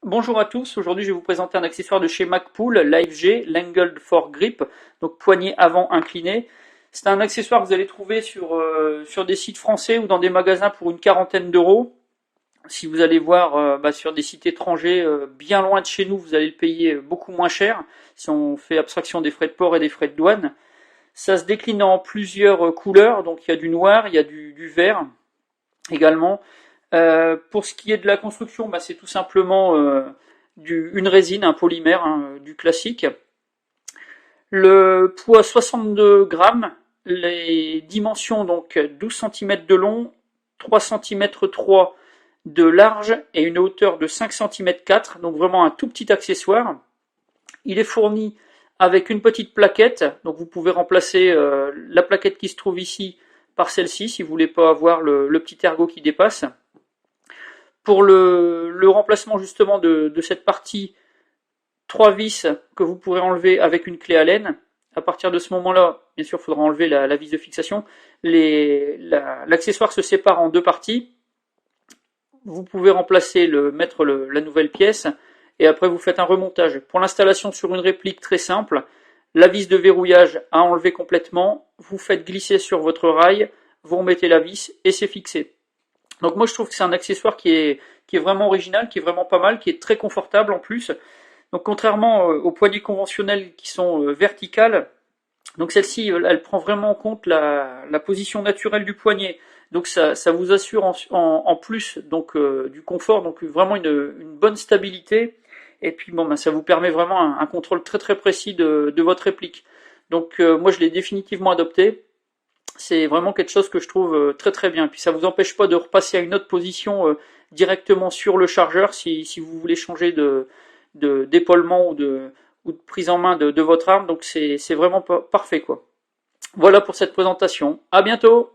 Bonjour à tous, aujourd'hui je vais vous présenter un accessoire de chez Magpul, l'AFG, l'Angled for Grip, donc poignet avant incliné. C'est un accessoire que vous allez trouver sur des sites français ou dans des magasins pour une quarantaine d'euros. Si vous allez voir sur des sites étrangers bien loin de chez nous, vous allez le payer beaucoup moins cher si on fait abstraction des frais de port et des frais de douane. Ça se décline en plusieurs couleurs, donc il y a du noir, il y a du vert également. Pour ce qui est de la construction, c'est tout simplement une résine, un polymère, hein, du classique. Le poids 62 grammes, les dimensions donc 12 cm de long, 3 cm 3 de large et une hauteur de 5 cm 4, donc vraiment un tout petit accessoire. Il est fourni avec une petite plaquette, donc vous pouvez remplacer la plaquette qui se trouve ici par celle-ci si vous voulez pas avoir le petit ergot qui dépasse. Pour le remplacement justement de cette partie, 3 vis que vous pourrez enlever avec une clé Allen. À partir de ce moment-là, bien sûr, il faudra enlever la vis de fixation. L'accessoire se sépare en deux parties. Vous pouvez mettre la nouvelle pièce et après vous faites un remontage. Pour l'installation sur une réplique très simple, la vis de verrouillage à enlever complètement, vous faites glisser sur votre rail, vous remettez la vis et c'est fixé. Donc moi je trouve que c'est un accessoire qui est vraiment original, qui est vraiment pas mal, qui est très confortable en plus. Donc contrairement aux poignées conventionnelles qui sont verticales, donc celle-ci elle prend vraiment en compte la position naturelle du poignet. Donc ça vous assure en plus donc du confort, donc vraiment une bonne stabilité. Et puis ça vous permet vraiment un contrôle très très précis de votre réplique. Donc moi je l'ai définitivement adopté. C'est vraiment quelque chose que je trouve très très bien. Puis ça vous empêche pas de repasser à une autre position directement sur le chargeur si vous voulez changer d'épaulement ou de prise en main de votre arme. Donc c'est vraiment parfait quoi. Voilà pour cette présentation. À bientôt.